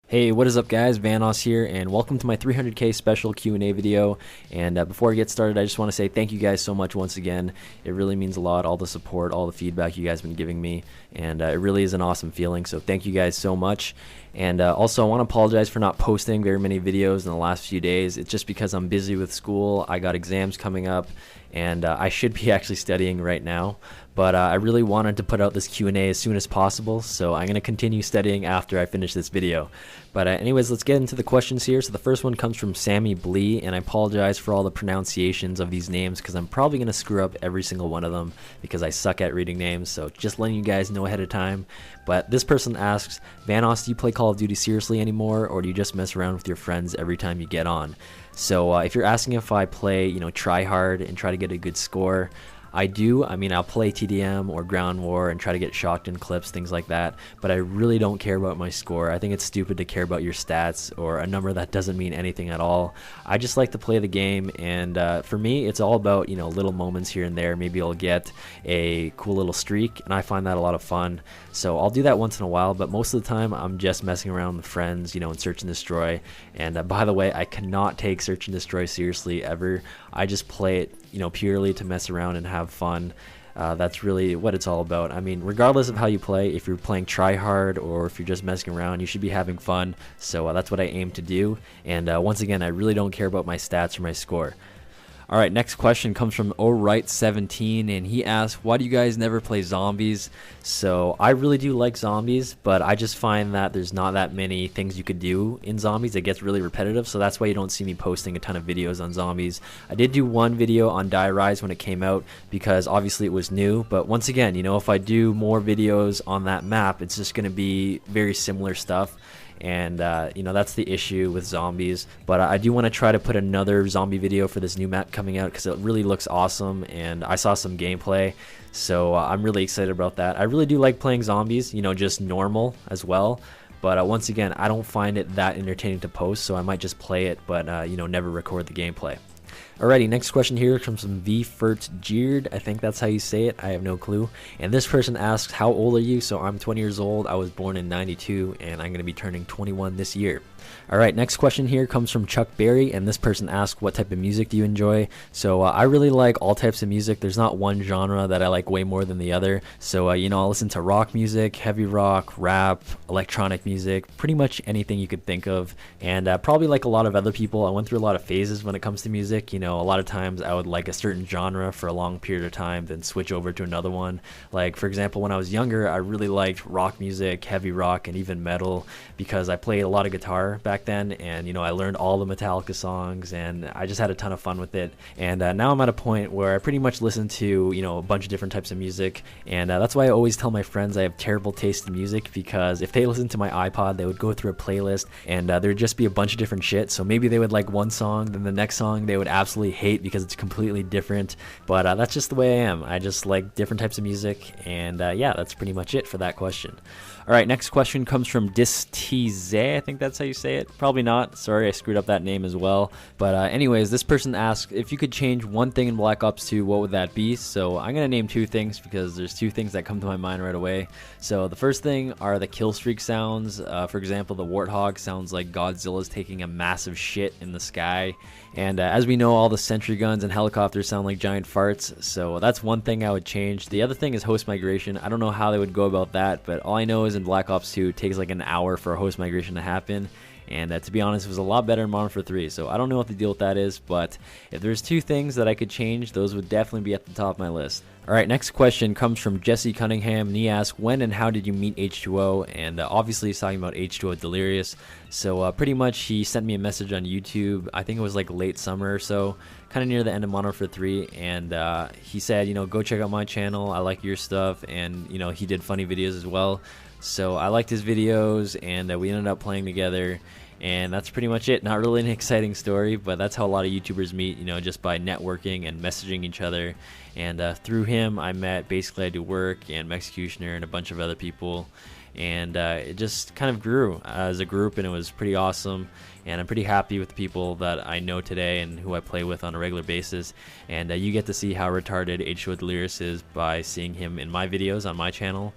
Hey, what is up guys? Vanoss here, and welcome to my 300k special Q&A video. And before I get started, I just want to say thank you guys so much once again. It really means a lot, all the support, all the feedback you guys have been giving me, and it really is an awesome feeling, so thank you guys so much. And also, I want to apologize for not posting very many videos in the last few days. It's just because I'm busy with school. I got exams coming up, and I should be actually studying right now. But I really wanted to put out this Q&A as soon as possible, so I'm going to continue studying after I finish this video. But anyways, let's get into the questions here. So the first one comes from Sammy Blee, and I apologize for all the pronunciations of these names because I'm probably going to screw up every single one of them because I suck at reading names, so just letting you guys know ahead of time. But this person asks, Vanoss, do you play Call of Duty seriously anymore, or do you just mess around with your friends every time you get on? So if you're asking if I play, try hard and try to get a good score, I do. I mean, I'll play TDM or Ground War and try to get shocked in clips, things like that, but I really don't care about my score. I think it's stupid to care about your stats or a number that doesn't mean anything at all. I just like to play the game, and for me, it's all about, little moments here and there. Maybe I'll get a cool little streak, and I find that a lot of fun. So I'll do that once in a while, but most of the time, I'm just messing around with friends, and search and destroy. And by the way, I cannot take search and destroy seriously ever. I just play it purely to mess around and have fun. That's really what it's all about. I mean, regardless of how you play, if you're playing try hard or if you're just messing around, you should be having fun. So that's what I aim to do. And once again, I really don't care about my stats or my score. All right, next question comes from Oright17, and he asks, why do you guys never play zombies? So I really do like zombies, but I just find that there's not that many things you could do in zombies. It gets really repetitive, so that's why you don't see me posting a ton of videos on zombies. I did do one video on Die Rise when it came out because obviously it was new, but once again, if I do more videos on that map, it's just going to be very similar stuff. And that's the issue with zombies. But I do want to try to put another zombie video for this new map coming out because it really looks awesome, and I saw some gameplay, so I'm really excited about that. I really do like playing zombies, just normal as well. But once again, I don't find it that entertaining to post, so I might just play it, but never record the gameplay. Alrighty, next question here comes from VFurtJeered. I think that's how you say it. I have no clue. And this person asks, how old are you? So I'm 20 years old. I was born in 92, and I'm going to be turning 21 this year. Alright, next question here comes from Chuck Berry, and this person asks, what type of music do you enjoy? So I really like all types of music. There's not one genre that I like way more than the other. So, I'll listen to rock music, heavy rock, rap, electronic music, pretty much anything you could think of. And probably like a lot of other people, I went through a lot of phases when it comes to music. A lot of times I would like a certain genre for a long period of time, then switch over to another one. Like, for example, when I was younger, I really liked rock music, heavy rock, and even metal because I played a lot of guitar back then, and I learned all the Metallica songs, and I just had a ton of fun with it. And now I'm at a point where I pretty much listen to a bunch of different types of music, and that's why I always tell my friends I have terrible taste in music, because if they listen to my iPod, they would go through a playlist, and there would just be a bunch of different shit. So maybe they would like one song, then the next song they would absolutely hate because it's completely different. But that's just the way I am. I just like different types of music, and yeah, that's pretty much it for that question. All right, next question comes from Distize. I think that's how you say it. Probably not. Sorry, I screwed up that name as well. But anyways, this person asks, if you could change one thing in Black Ops 2, what would that be? So I'm going to name two things because there's two things that come to my mind right away. So the first thing are the kill streak sounds. For example, the Warthog sounds like Godzilla's taking a massive shit in the sky. And as we know, all the sentry guns and helicopters sound like giant farts. So that's one thing I would change. The other thing is host migration. I don't know how they would go about that, but all I know is in Black Ops 2, it takes like an hour for a host migration to happen. And to be honest, it was a lot better in Modern Warfare 3, so I don't know what the deal with that is, but if there's two things that I could change, those would definitely be at the top of my list. Alright, next question comes from Jesse Cunningham, and he asks, when and how did you meet H2O? And obviously he's talking about H2O Delirious. So pretty much he sent me a message on YouTube, I think it was like late summer or so, kind of near the end of Modern Warfare 3, and he said, go check out my channel, I like your stuff, and he did funny videos as well. So I liked his videos, and we ended up playing together, and that's pretty much it. Not really an exciting story, but that's how a lot of YouTubers meet, just by networking and messaging each other. And through him, I met Basically I Do Work and Executioner and a bunch of other people, and it just kind of grew as a group, and it was pretty awesome. And I'm pretty happy with the people that I know today and who I play with on a regular basis. And you get to see how retarded H2O Delirious is by seeing him in my videos on my channel.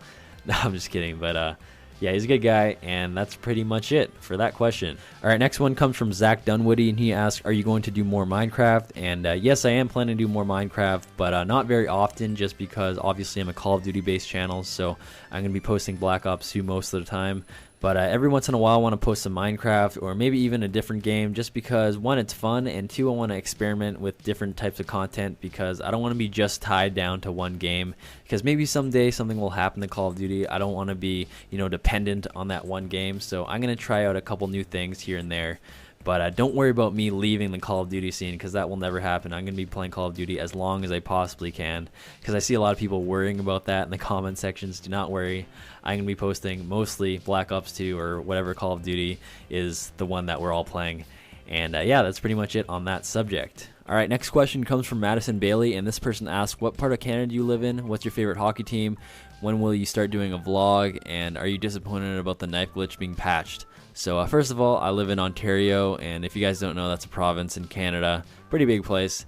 No, I'm just kidding, but Yeah, he's a good guy, and that's pretty much it for that question. All right, next one comes from Zach Dunwoody, and he asks, are you going to do more Minecraft? And yes, I am planning to do more Minecraft, but not very often, just because obviously I'm a Call of Duty based channel, so I'm going to be posting Black Ops 2 most of the time. But every once in a while I want to post some Minecraft or maybe even a different game, just because one, it's fun, and two, I want to experiment with different types of content, because I don't want to be just tied down to one game, because maybe someday something will happen to Call of Duty. I don't want to be, dependent on that one game, so I'm going to try out a couple new things here and there. But don't worry about me leaving the Call of Duty scene, because that will never happen. I'm going to be playing Call of Duty as long as I possibly can, because I see a lot of people worrying about that in the comment sections. Do not worry. I'm going to be posting mostly Black Ops 2 or whatever Call of Duty is the one that we're all playing. And yeah, that's pretty much it on that subject. All right, next question comes from Madison Bailey, and this person asks, what part of Canada do you live in? What's your favorite hockey team? When will you start doing a vlog? And are you disappointed about the knife glitch being patched? So first of all, I live in Ontario, and if you guys don't know, that's a province in Canada. Pretty big place.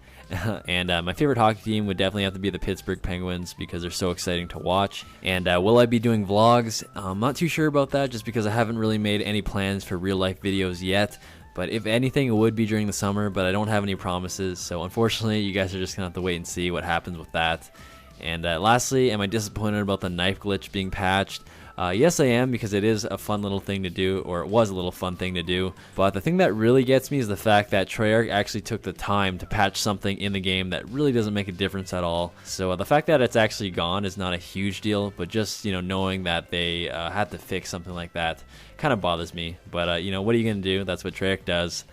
And my favorite hockey team would definitely have to be the Pittsburgh Penguins, because they're so exciting to watch. And will I be doing vlogs? I'm not too sure about that, just because I haven't really made any plans for real life videos yet. But if anything, it would be during the summer, but I don't have any promises. So unfortunately, you guys are just going to have to wait and see what happens with that. And lastly, am I disappointed about the knife glitch being patched? Yes, I am, because it is a fun little thing to do, or it was a little fun thing to do. But the thing that really gets me is the fact that Treyarch actually took the time to patch something in the game that really doesn't make a difference at all. So the fact that it's actually gone is not a huge deal, but just knowing that they had to fix something like that kind of bothers me. But what are you going to do? That's what Treyarch does.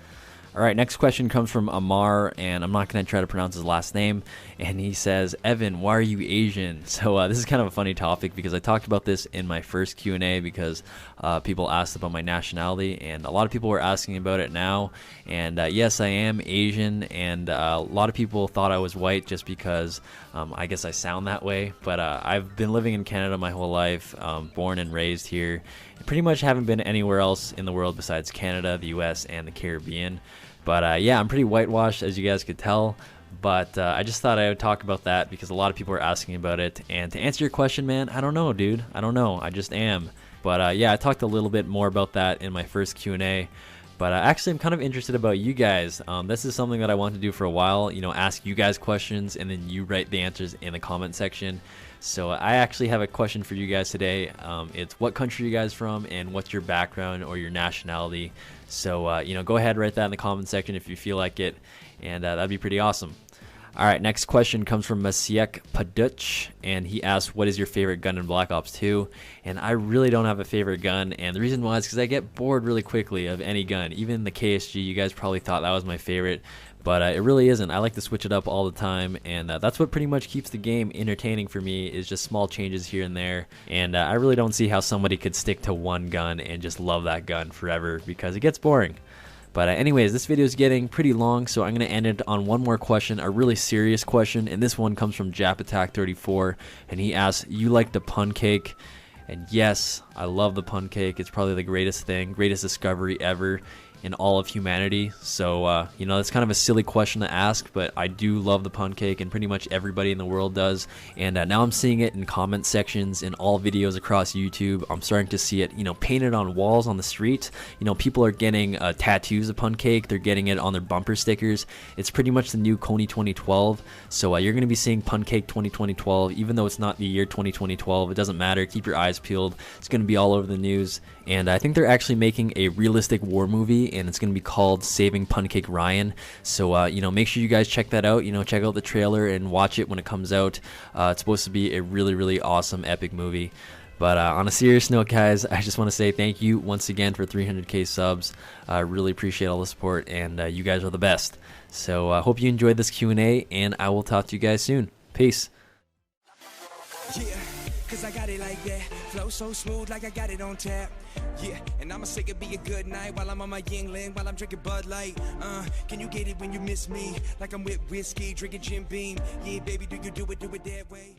All right, next question comes from Amar, and I'm not going to try to pronounce his last name. And he says, Evan, why are you Asian? So this is kind of a funny topic, because I talked about this in my first Q&A, because people asked about my nationality, and a lot of people were asking about it now. And yes, I am Asian, and a lot of people thought I was white just because I guess I sound that way. But I've been living in Canada my whole life, born and raised here. Pretty much haven't been anywhere else in the world besides Canada, the US, and the Caribbean. But yeah, I'm pretty whitewashed, as you guys could tell. But I just thought I would talk about that, because a lot of people are asking about it. And to answer your question, man, I don't know, dude. I don't know. I just am. But yeah, I talked a little bit more about that in my first Q&A. But actually, I'm kind of interested about you guys. This is something that I want to do for a while. Ask you guys questions, and then you write the answers in the comment section. So I actually have a question for you guys today. It's, what country are you guys from, and what's your background or your nationality? So go ahead, write that in the comment section if you feel like it, and that'd be pretty awesome. All right, next question comes from Masiek Paduch, and he asks, what is your favorite gun in Black Ops 2? And I really don't have a favorite gun, and the reason why is because I get bored really quickly of any gun. Even the KSG, you guys probably thought that was my favorite, but it really isn't. I like to switch it up all the time, and that's what pretty much keeps the game entertaining for me, is just small changes here and there. And I really don't see how somebody could stick to one gun and just love that gun forever, because it gets boring. But anyways, this video is getting pretty long, so I'm going to end it on one more question, a really serious question, and this one comes from JapAttack34, and he asks, you like the Puncake? And yes, I love the Puncake. It's probably the greatest thing, greatest discovery ever in all of humanity. So that's kind of a silly question to ask, but I do love the Puncake, and pretty much everybody in the world does. And now I'm seeing it in comment sections in all videos across YouTube. I'm starting to see it painted on walls on the street. People are getting tattoos of Puncake. They're getting it on their bumper stickers. It's pretty much the new Coney 2012. So you're going to be seeing Puncake 2012, even though it's not the year 2012. It doesn't matter. Keep your eyes peeled. It's going to be all over the news. And I think they're actually making a realistic war movie, and it's going to be called Saving Puncake Ryan. So, make sure you guys check that out. Check out the trailer and watch it when it comes out. It's supposed to be a really, really awesome, epic movie. But on a serious note, guys, I just want to say thank you once again for 300K subs. I really appreciate all the support, and you guys are the best. So I hope you enjoyed this Q&A, and I will talk to you guys soon. Peace. Yeah, cause I got it like that. Flow so smooth like I got it on tap. Yeah, and I'ma say it be a good night while I'm on my Yingling, while I'm drinking Bud Light. Can you get it when you miss me? Like I'm with whiskey, drinking Jim Beam. Yeah, baby, do you do it that way?